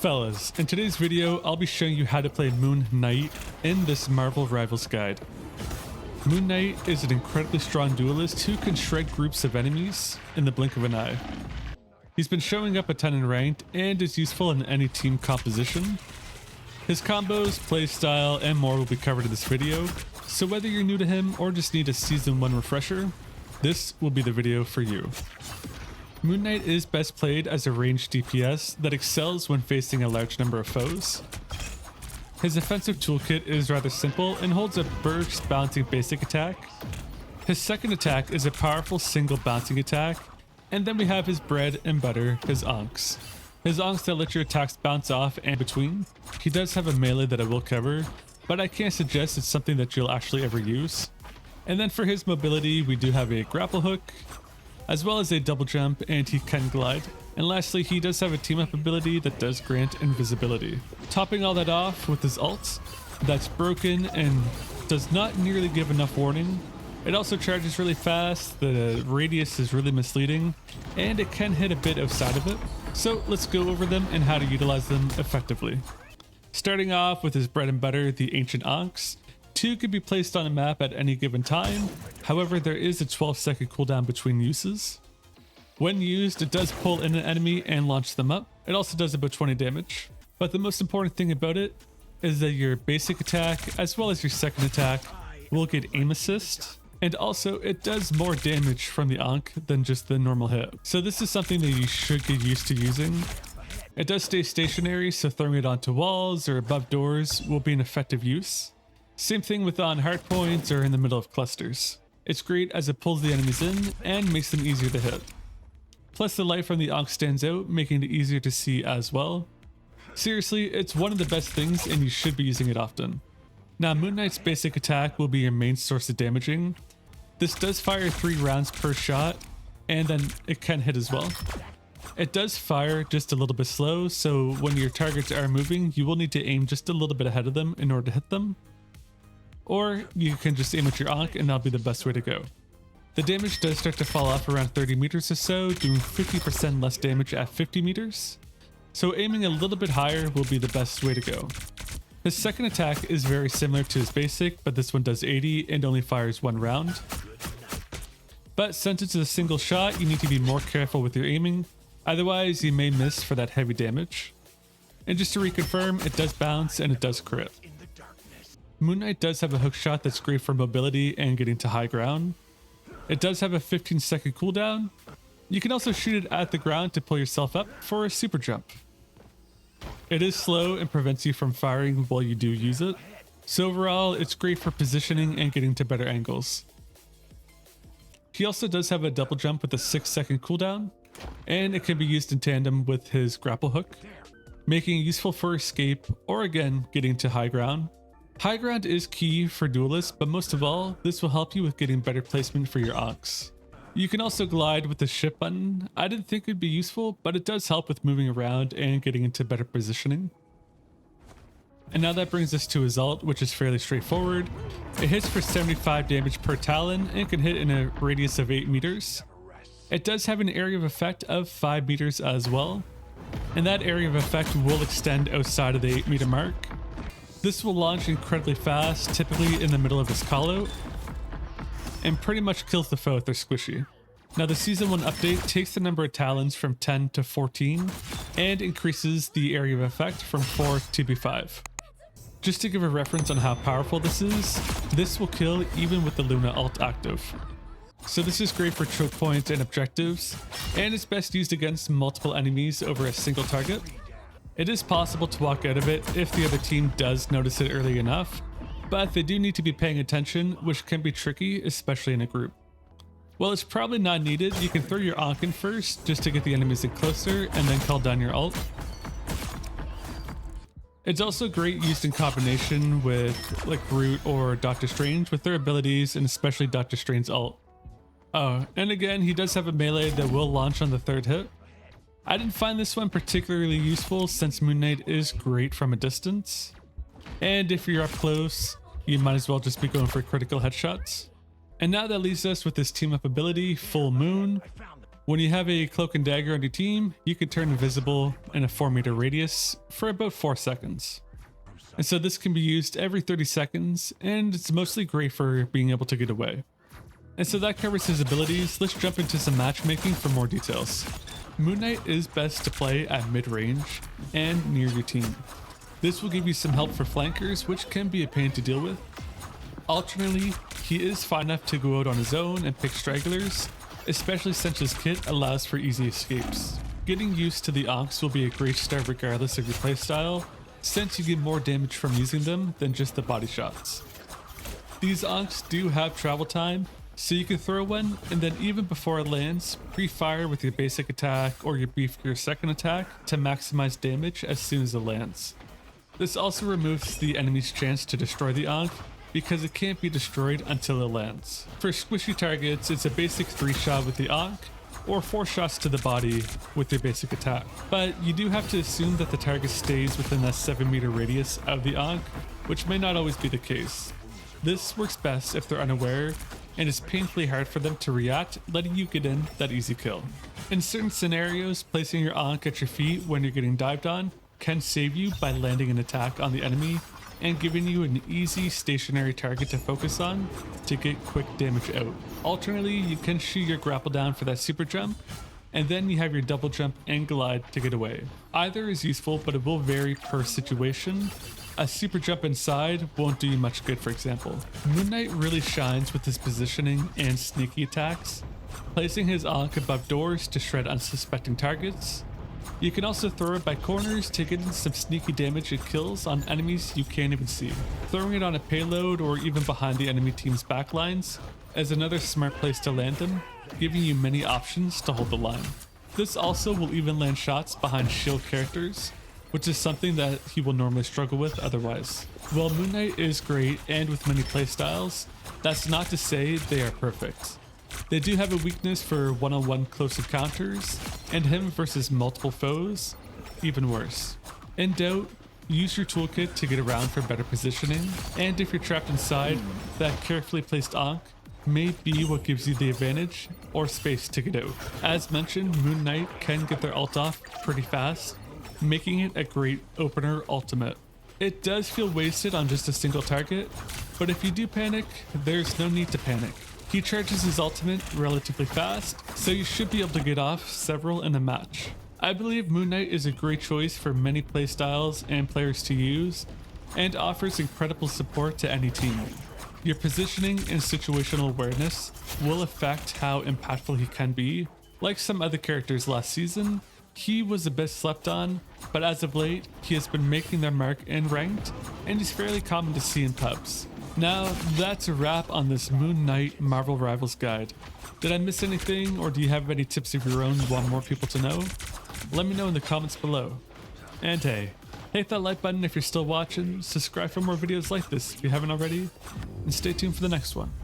Fellas, in today's video, I'll be showing you how to play Moon Knight in this Marvel Rivals guide. Moon Knight is an incredibly strong duelist who can shred groups of enemies in the blink of an eye. He's been showing up a ton in ranked and is useful in any team composition. His combos, playstyle, and more will be covered in this video, so whether you're new to him or just need a Season 1 refresher, this will be the video for you. Moon Knight is best played as a ranged DPS that excels when facing a large number of foes. His offensive toolkit is rather simple and holds a burst bouncing basic attack. His second attack is a powerful single bouncing attack, and then we have his bread and butter, his ankhs. His ankhs that let your attacks bounce off and between. He does have a melee that I will cover, but I can't suggest it's something that you'll actually ever use. And then for his mobility, we do have a grapple hook, as well as a double jump, and he can glide. And lastly, he does have a team up ability that does grant invisibility. Topping all that off with his ult, that's broken and does not nearly give enough warning. It also charges really fast, the radius is really misleading, and it can hit a bit outside of it. So let's go over them and how to utilize them effectively. Starting off with his bread and butter, the ancient ankhs. 2 can be placed on a map at any given time. However, there is a 12-second cooldown between uses. When used, it does pull in an enemy and launch them up. It also does about 20 damage. But the most important thing about it is that your basic attack, as well as your second attack, will get aim assist. And also, it does more damage from the ankh than just the normal hit. So this is something that you should get used to using. It does stay stationary, so throwing it onto walls or above doors will be an effective use. Same thing with on hardpoints or in the middle of clusters. It's great as it pulls the enemies in and makes them easier to hit. Plus the light from the ankh stands out, making it easier to see as well. Seriously, it's one of the best things and you should be using it often. Now Moon Knight's basic attack will be your main source of damaging. This does fire 3 rounds per shot, and then it can hit as well. It does fire just a little bit slow, so when your targets are moving, you will need to aim just a little bit ahead of them in order to hit them. Or you can just aim at your ankh and that'll be the best way to go. The damage does start to fall off around 30 meters or so, doing 50% less damage at 50 meters. So aiming a little bit higher will be the best way to go. His second attack is very similar to his basic, but this one does 80 and only fires 1 round. But since it's a single shot, you need to be more careful with your aiming, otherwise you may miss for that heavy damage. And just to reconfirm, it does bounce and it does crit. Moon Knight does have a hook shot that's great for mobility and getting to high ground. It does have a 15-second cooldown. You can also shoot it at the ground to pull yourself up for a super jump. It is slow and prevents you from firing while you do use it. So overall, it's great for positioning and getting to better angles. He also does have a double jump with a 6-second cooldown, and it can be used in tandem with his grapple hook, making it useful for escape or again, getting to high ground. High ground is key for duelists, but most of all, this will help you with getting better placement for your ankhs. You can also glide with the shift button. I didn't think it'd be useful, but it does help with moving around and getting into better positioning. And now that brings us to his ult, which is fairly straightforward. It hits for 75 damage per talon and can hit in a radius of 8 meters. It does have an area of effect of 5 meters as well, and that area of effect will extend outside of the 8 meter mark. This will launch incredibly fast, typically in the middle of his callout, and pretty much kills the foe if they're squishy. Now the Season 1 update takes the number of talons from 10 to 14 and increases the area of effect from 4 to be 5. Just to give a reference on how powerful this is, this will kill even with the Luna ult active. So this is great for choke points and objectives, and it's best used against multiple enemies over a single target. It is possible to walk out of it if the other team does notice it early enough, but they do need to be paying attention, which can be tricky, especially in a group. Well, it's probably not needed. You can throw your ankh in first just to get the enemies in closer and then call down your ult. It's also great used in combination with like Groot or Doctor Strange with their abilities, and especially Doctor Strange's ult. Oh, and again, he does have a melee that will launch on the 3rd hit. I didn't find this one particularly useful since Moon Knight is great from a distance. And if you're up close, you might as well just be going for critical headshots. And now that leaves us with this team up ability, Full Moon. When you have a cloak and dagger on your team, you can turn invisible in a 4-meter radius for about 4 seconds. And so this can be used every 30 seconds, and it's mostly great for being able to get away. And so that covers his abilities. Let's jump into some matchmaking for more details. Moon Knight is best to play at mid-range and near your team. This will give you some help for flankers, which can be a pain to deal with. Alternately, he is fine enough to go out on his own and pick stragglers, especially since his kit allows for easy escapes. Getting used to the ankhs will be a great start regardless of your playstyle, since you get more damage from using them than just the body shots. These ankhs do have travel time, so you can throw one and then even before it lands, pre-fire with your basic attack or your beefier second attack to maximize damage as soon as it lands. This also removes the enemy's chance to destroy the ankh because it can't be destroyed until it lands. For squishy targets, it's a basic 3-shot with the ankh or 4 shots to the body with your basic attack. But you do have to assume that the target stays within that 7-meter radius of the ankh, which may not always be the case. This works best if they're unaware and it's painfully hard for them to react, letting you get in that easy kill. In certain scenarios, placing your ankh at your feet when you're getting dived on can save you by landing an attack on the enemy and giving you an easy stationary target to focus on to get quick damage out. Alternately, you can shoot your grapple down for that super jump, and then you have your double jump and glide to get away. Either is useful, but it will vary per situation. A super jump inside won't do you much good, for example. Moon Knight really shines with his positioning and sneaky attacks, placing his ankh above doors to shred unsuspecting targets. You can also throw it by corners to get in some sneaky damage and kills on enemies you can't even see. Throwing it on a payload or even behind the enemy team's backlines is another smart place to land them, giving you many options to hold the line. This also will even land shots behind shield characters, which is something that he will normally struggle with otherwise. While Moon Knight is great and with many playstyles, that's not to say they are perfect. They do have a weakness for one-on-one close encounters, and him versus multiple foes, even worse. In doubt, use your toolkit to get around for better positioning, and if you're trapped inside, that carefully placed ankh may be what gives you the advantage or space to get out. As mentioned, Moon Knight can get their ult off pretty fast, making it a great opener ultimate. It does feel wasted on just a single target, but if you do panic, there's no need to panic. He charges his ultimate relatively fast, so you should be able to get off several in a match. I believe Moon Knight is a great choice for many playstyles and players to use, and offers incredible support to any team. Your positioning and situational awareness will affect how impactful he can be. Like some other characters last season, he was a bit slept on, but as of late, he has been making their mark in ranked, and he's fairly common to see in pubs. Now, that's a wrap on this Moon Knight Marvel Rivals guide. Did I miss anything, or do you have any tips of your own you want more people to know? Let me know in the comments below. And hey, hit that like button if you're still watching, subscribe for more videos like this if you haven't already, and stay tuned for the next one.